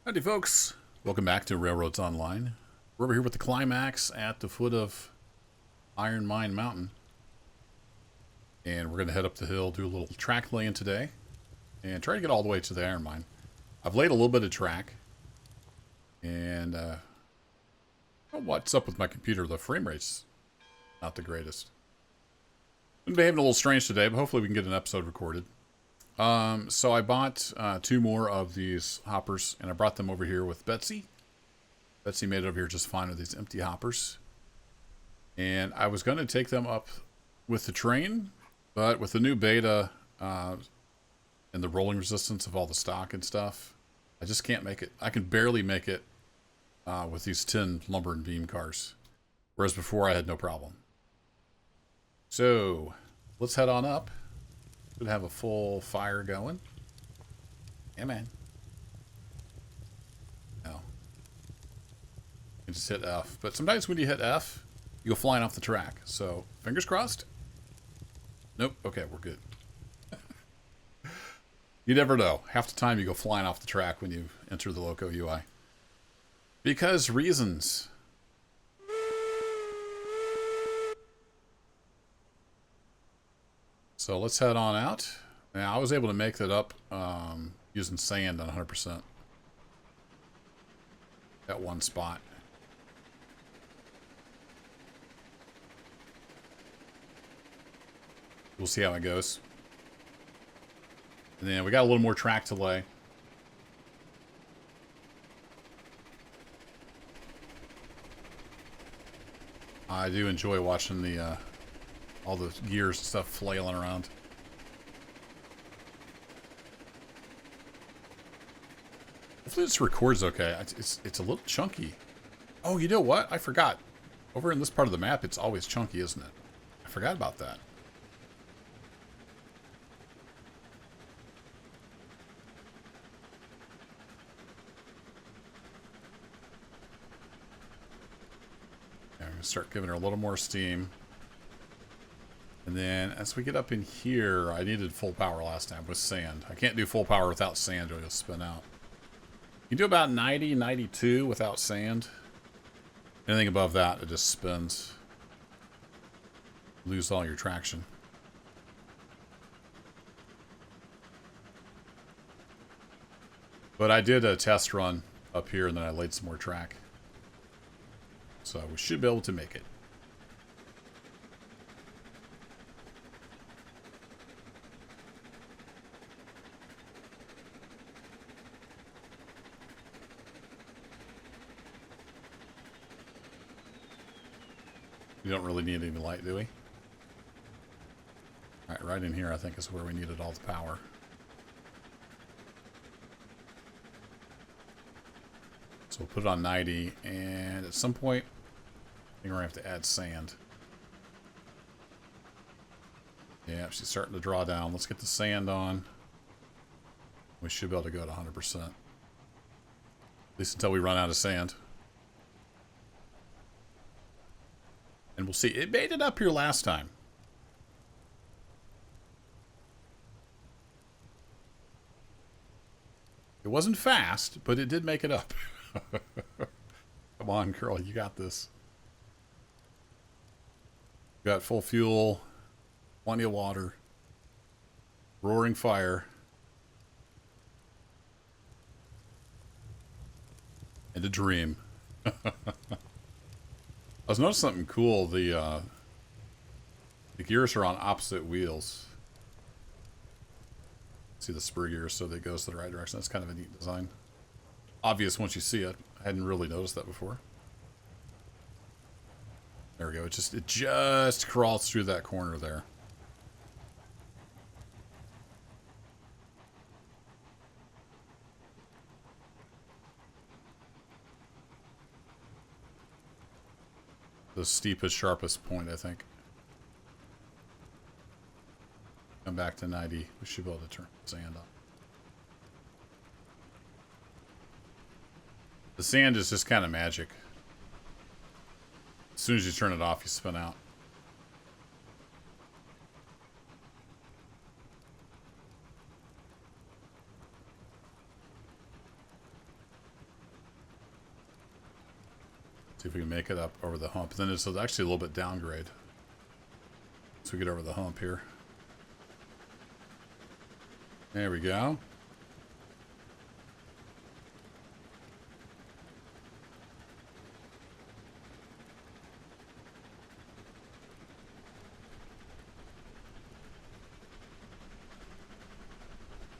Howdy folks, welcome back to Railroads Online. We're over here with the climax at the foot of Iron Mine Mountain. And we're going to head up the hill, do a little track laying today, and try to get all the way to the Iron Mine. I've laid a little bit of track, and I don't know what's up with my computer. The frame rate's not the greatest. I'm behaving a little strange today, but hopefully we can get an episode recorded. So I bought 2 more of these hoppers, and I brought them over here with Betsy. Betsy made it over here just fine with these empty hoppers. And I was going to take them up with the train, but with the new beta and the rolling resistance of all the stock and stuff, I just can't make it. I can barely make it with these 10 lumber and beam cars, whereas before I had no problem. So let's head on up. Should have a full fire going. Yeah, man. No. You can just hit F. But sometimes when you hit F, you go flying off the track. So, fingers crossed. Nope. Okay, we're good. You never know. Half the time you go flying off the track when you enter the Loco UI. Because reasons. So let's head on out. Now, I was able to make that up using sand on 100%. At one spot. We'll see how it goes. And then we got a little more track to lay. I do enjoy watching the all the gears and stuff flailing around. Hopefully this records okay. It's a little chunky. Oh, you know what? I forgot. Over in this part of the map, it's always chunky, isn't it? I forgot about that. Yeah, I'm going to start giving her a little more steam. And then as we get up in here, I needed full power last time with sand. I can't do full power without sand or it'll spin out. You can do about 90, 92 without sand. Anything above that, it just spins. Lose all your traction. But I did a test run up here and then I laid some more track. So we should be able to make it. We don't really need any light, do we? Alright, right in here I think is where we needed all the power. So we'll put it on 90, and at some point, I think we're going to have to add sand. Yeah, she's starting to draw down. Let's get the sand on. We should be able to go to 100%. At least until we run out of sand. And we'll see. It made it up here last time. It wasn't fast, but it did make it up. Come on, girl. You got this. Got full fuel. Plenty of water. Roaring fire. And a dream. I was noticing something cool. The gears are on opposite wheels. See the spur gears, so they goes to the right direction. That's kind of a neat design. Obvious once you see it. I hadn't really noticed that before. There we go. It just crawls through that corner there. The steepest, sharpest point, I think. Come back to 90. We should be able to turn sand on. The sand is just kind of magic. As soon as you turn it off, you spin out. See if we can make it up over the hump. Then it's actually a little bit downgrade. So we get over the hump here. There we go.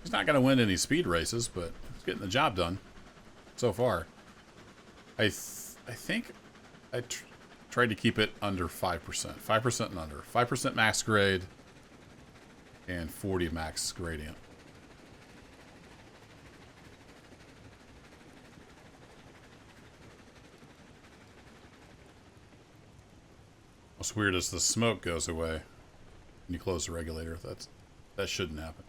He's not going to win any speed races, but he's getting the job done so far. I think I tried to keep it under 5%. 5% and under. 5% max grade and 40 max gradient. What's weird is the smoke goes away when you close the regulator. That shouldn't happen.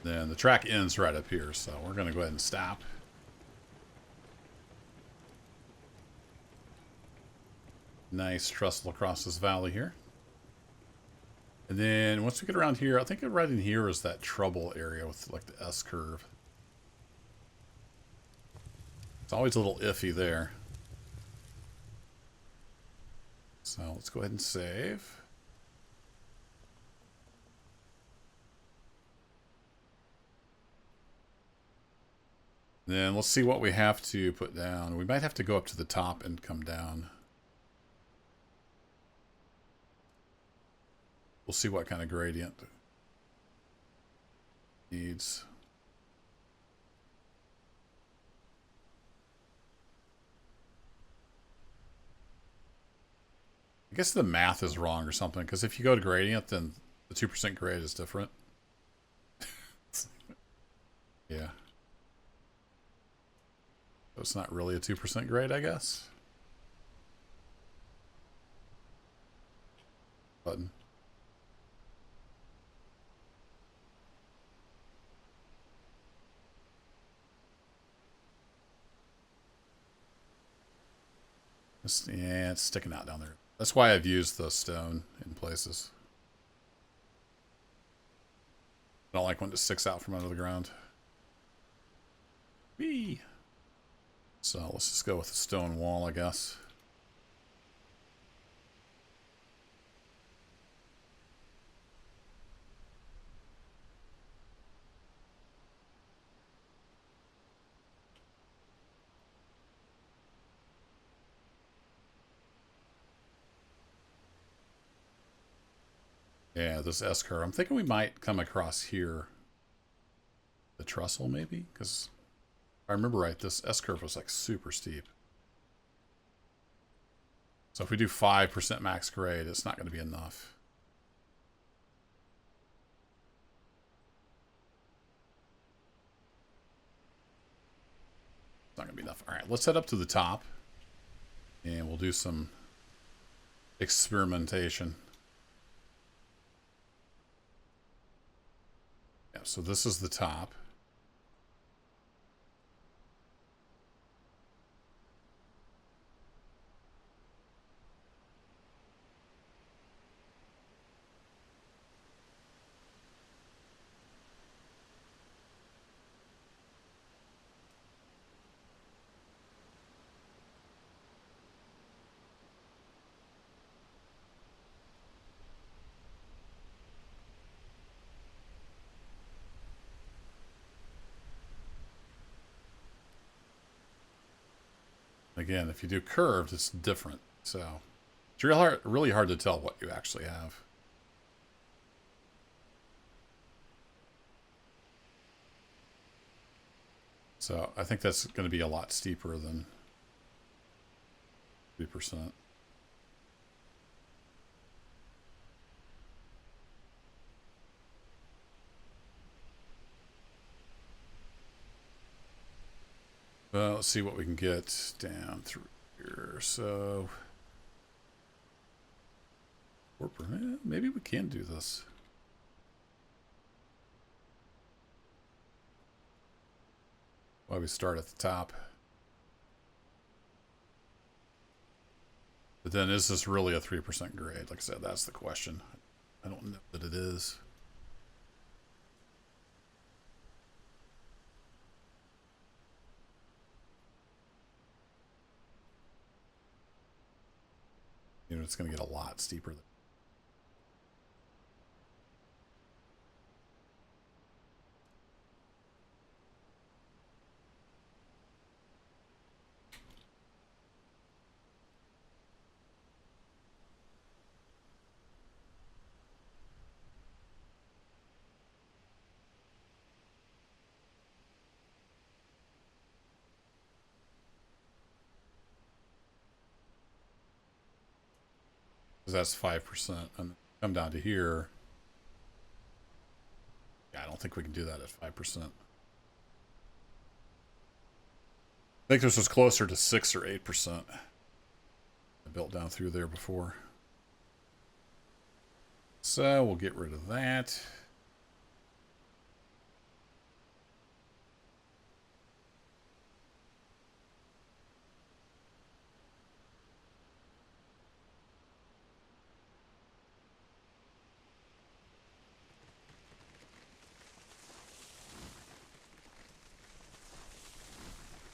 Then the track ends right up here, so we're going to go ahead and stop. Nice trestle across this valley here. And then once we get around here, I think right in here is that trouble area with like the S-curve. It's always a little iffy there. So let's go ahead and save. Then let's see what we have to put down. We might have to go up to the top and come down. We'll see what kind of gradient it needs. I guess the math is wrong or something, because if you go to gradient, then the 2% grade is different. Yeah. So it's not really a 2% grade, I guess. Button. Yeah, it's sticking out down there. That's why I've used the stone in places. I don't like when it sticks out from under the ground. Whee! So let's just go with the stone wall, I guess. Yeah, this S-curve. I'm thinking we might come across here. The trestle, maybe? Because if I remember right, this S-curve was like super steep. So if we do 5% max grade, it's not going to be enough. It's not going to be enough. All right, let's head up to the top. And we'll do some experimentation. Yeah, so this is the top. Again, if you do curved, it's different. So it's really hard to tell what you actually have. So I think that's going to be a lot steeper than 3%. Well, let's see what we can get down through here. So, maybe we can do this. Why we start at the top. But then is this really a 3% grade? Like I said, that's the question. I don't know that it is. it's going to get a lot steeper. Because that's 5%. And come down to here. Yeah, I don't think we can do that at 5%. I think this was closer to 6 or 8%. I built down through there before. So we'll get rid of that.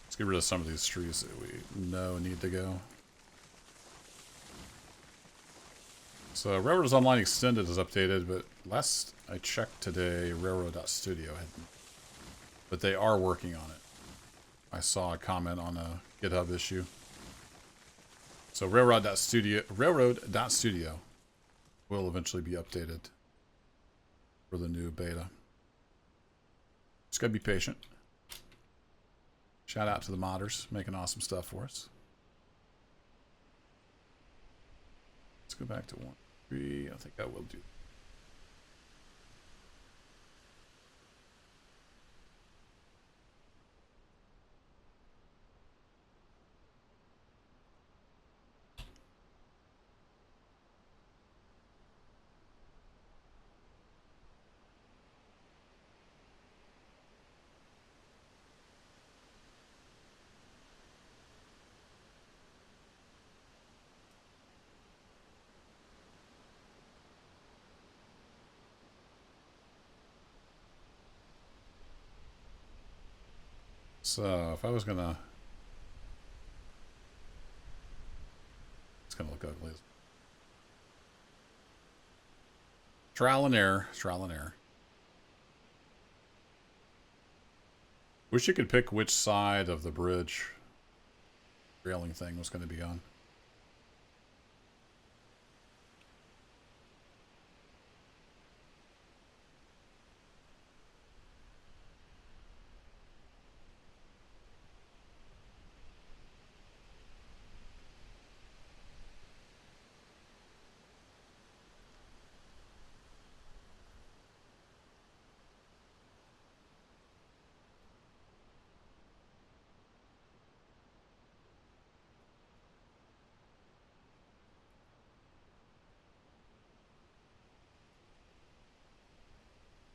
Let's get rid of some of these trees that we know need to go. So Railroads Online Extended is updated, but last I checked today, Railroad.studio hadn't. But they are working on it. I saw a comment on a GitHub issue. So Railroad.studio will eventually be updated for the new beta. Just gotta be patient. Shout out to the modders making awesome stuff for us. Let's go back to 1.3. I think I will do. So if I was gonna, it's gonna look ugly. Trial and error, trial and error. Wish you could pick which side of the bridge railing thing was going to be on.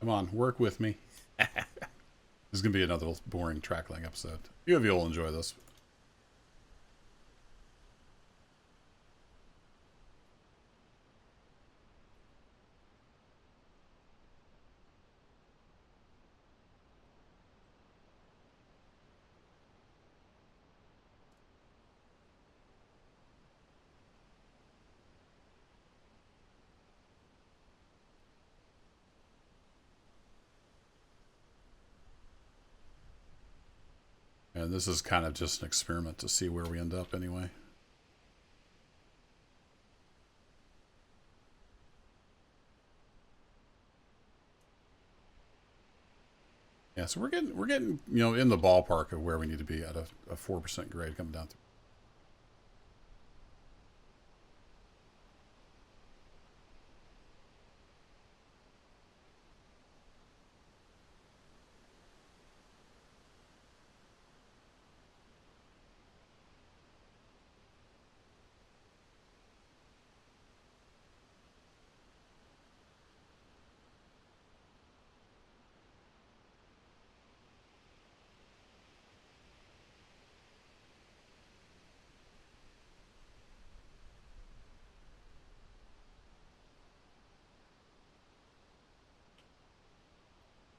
Come on, work with me. This is going to be another boring trackling episode. Few of you will enjoy this. And this is kind of just an experiment to see where we end up anyway. Yeah, so we're getting you know in the ballpark of where we need to be at a 4% grade coming down through.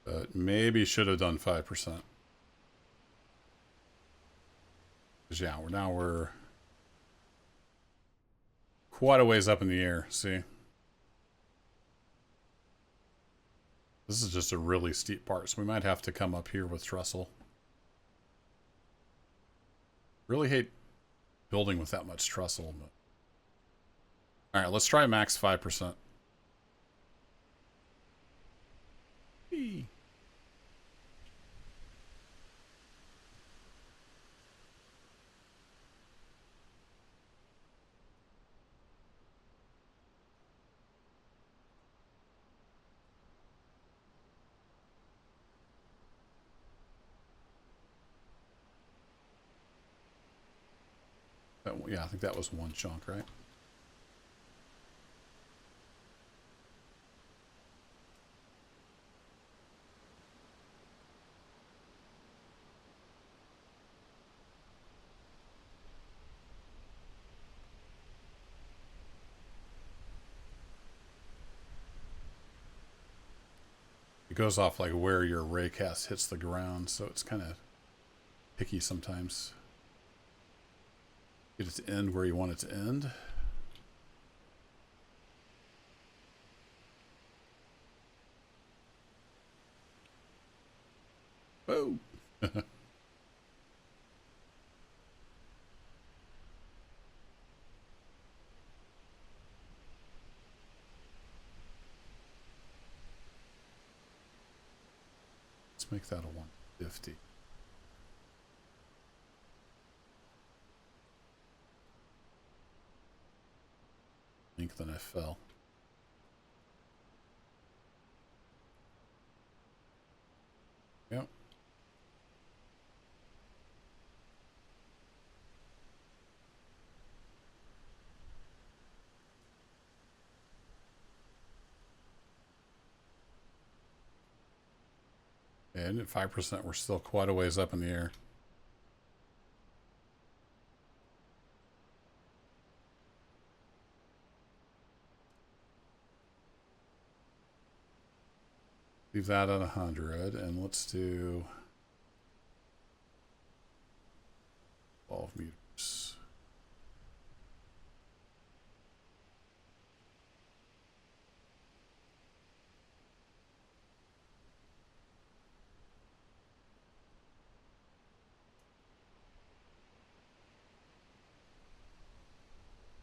But maybe should have done 5%. Because yeah, we're quite a ways up in the air, see? This is just a really steep part, so we might have to come up here with trestle. Really hate building with that much trestle. But... Alright, let's try max 5%. Eee. Yeah, I think that was one chunk, right? It goes off like where your raycast hits the ground, so it's kind of picky sometimes. Get it to end where you want it to end. Whoa! Let's make that a 150. Then I fell. Yep. And at 5%, we're still quite a ways up in the air. Leave that at 100, and let's do 12 meters.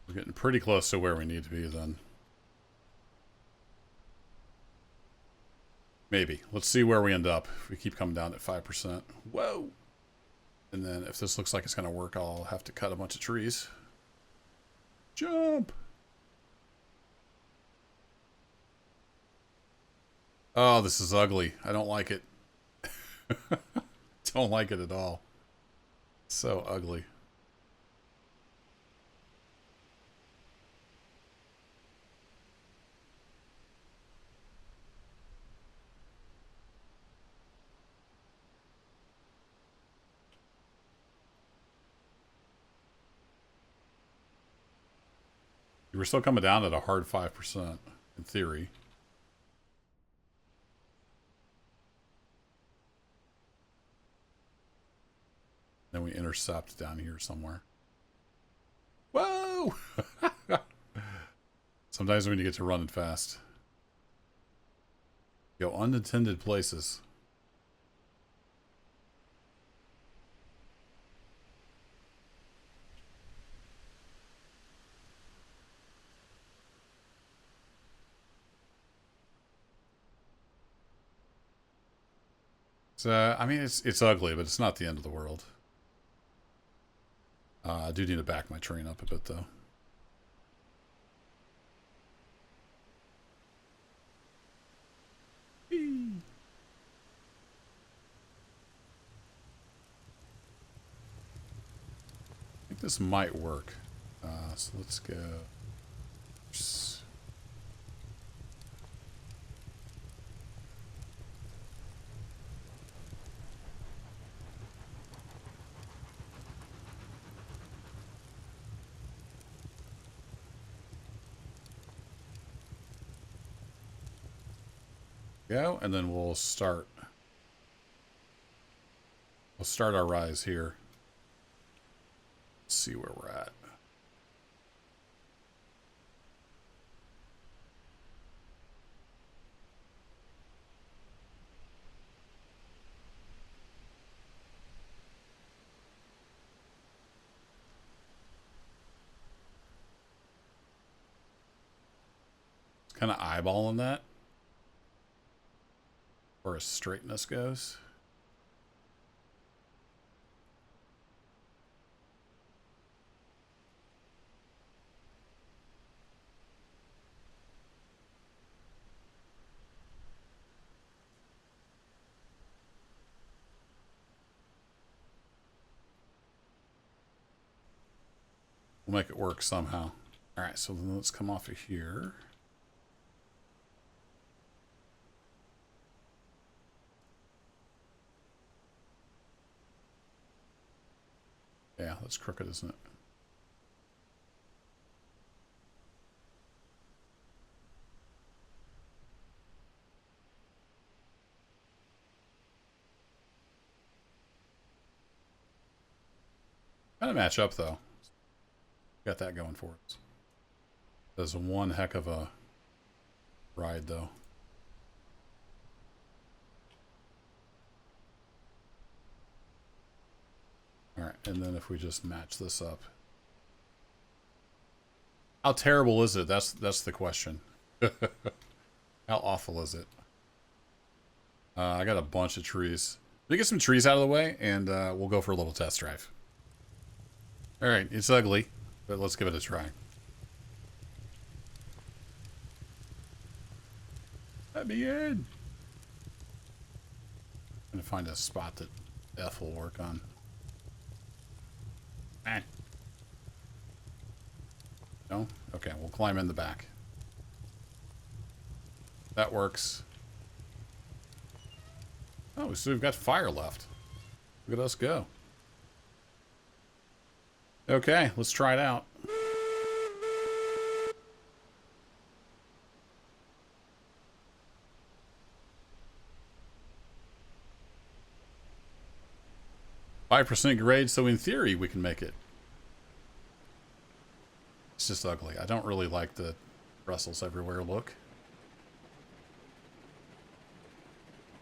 We're getting pretty close to where we need to be then. Maybe. Let's see where we end up. If we keep coming down at 5%. Whoa! And then if this looks like it's going to work, I'll have to cut a bunch of trees. Jump! Oh, this is ugly. I don't like it. Don't like it at all. So ugly. We're still coming down at a hard 5% in theory. Then we intercept down here somewhere. Whoa! Sometimes when you get to running fast. Go unintended places. So, I mean, it's ugly, but it's not the end of the world. I do need to back my train up a bit, though. Whee! I think this might work. So let's go. Go, and then we'll start. We'll start our rise here. Let's see where we're at. Kind of eyeballing that. As far as straightness goes. We'll make it work somehow. All right, so then let's come off of here. Yeah, that's crooked, isn't it? Kind of match up, though. Got that going for us. That's one heck of a ride, though. All right, and then if we just match this up. How terrible is it? That's the question. How awful is it? I got a bunch of trees. Let me get some trees out of the way, and we'll go for a little test drive. All right, it's ugly, but let's give it a try. Let me in. I'm gonna find a spot that F will work on. Ah. No? Okay, we'll climb in the back. That works. Oh, so we've got fire left. Look at us go. Okay, let's try it out. %5 grade, so in theory we can make it. It's just ugly. I don't really like the trestles everywhere look.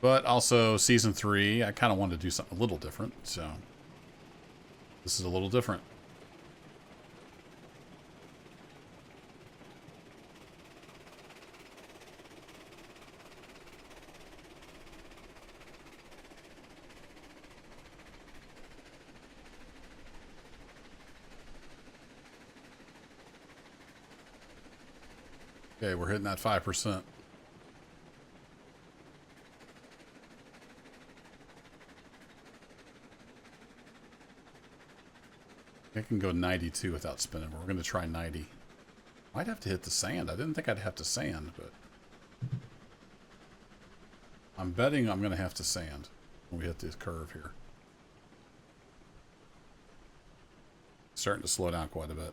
But also, Season 3, I kind of wanted to do something a little different, so this is a little different. Okay, we're hitting that 5%. I can go 92 without spinning, but we're going to try 90. Might have to hit the sand. I didn't think I'd have to sand, but I'm betting I'm going to have to sand when we hit this curve here. Starting to slow down quite a bit.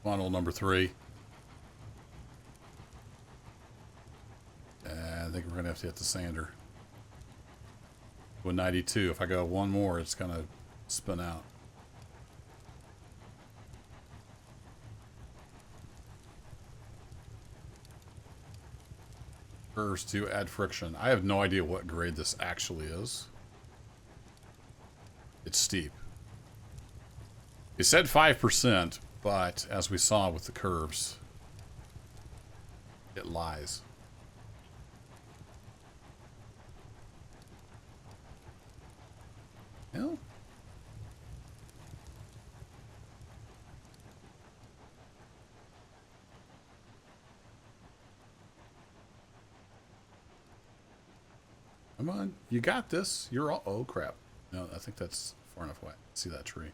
Funnel number 3. I think we're going to have to hit the sander. With 92, if I go one more, it's going to spin out. Curves to add friction. I have no idea what grade this actually is. It's steep. It said 5%, but as we saw with the curves, it lies. Well, come on, you got this. You're all. Oh crap! No, I think that's far enough away. See that tree?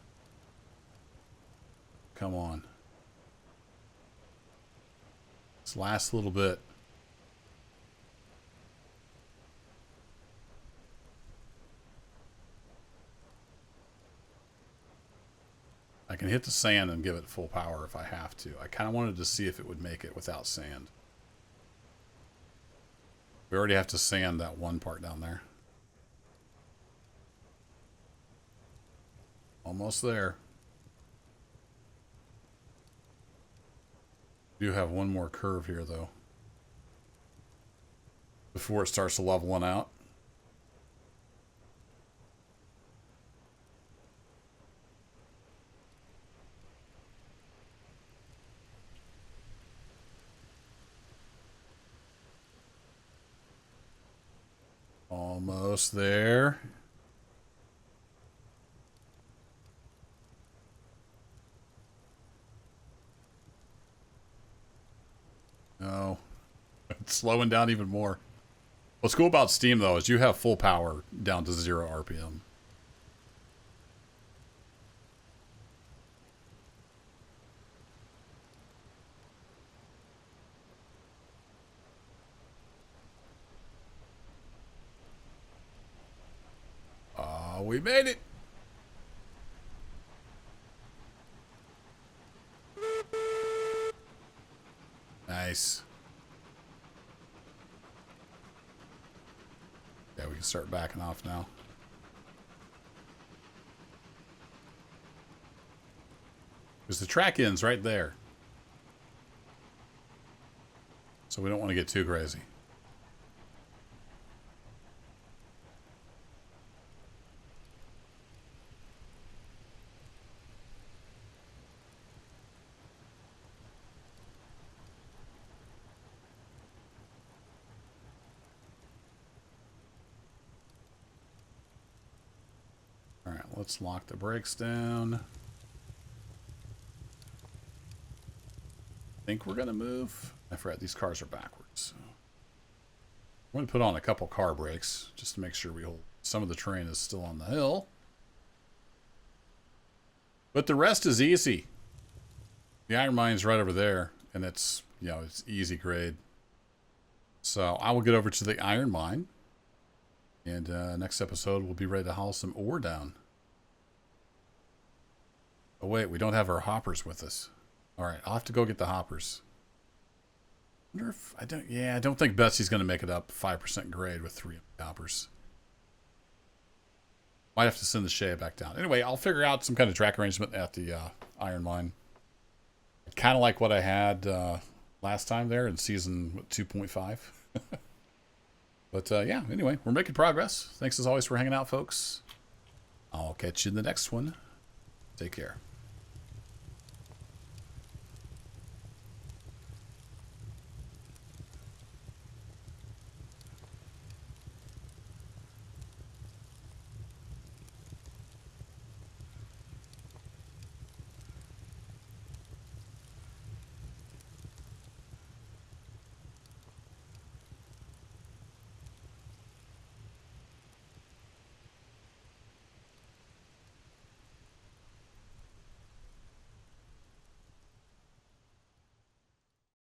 Come on. This last little bit. I can hit the sand and give it full power if I have to. I kind of wanted to see if it would make it without sand. We already have to sand that one part down there. Almost there. We do have one more curve here, though, before it starts to leveling out. Almost there. No. It's slowing down even more. What's cool about Steam, though, is you have full power down to 0 RPM. Oh, we made it! Nice. Yeah, we can start backing off now. Because the track ends right there. So we don't want to get too crazy. All right, let's lock the brakes down. I think we're going to move. I forgot these cars are backwards. So I'm going to put on a couple car brakes just to make sure we hold. Some of the terrain is still on the hill. But the rest is easy. The iron mine's right over there, and it's, you know, it's easy grade. So I will get over to the iron mine. And next episode, we'll be ready to haul some ore down. Oh, wait, we don't have our hoppers with us. All right, I'll have to go get the hoppers. I wonder if, I don't think Betsy's going to make it up 5% grade with 3 hoppers. Might have to send the Shea back down. Anyway, I'll figure out some kind of track arrangement at the iron mine. Kind of like what I had last time there in season 2.5. But yeah, anyway, we're making progress. Thanks as always for hanging out, folks. I'll catch you in the next one. Take care.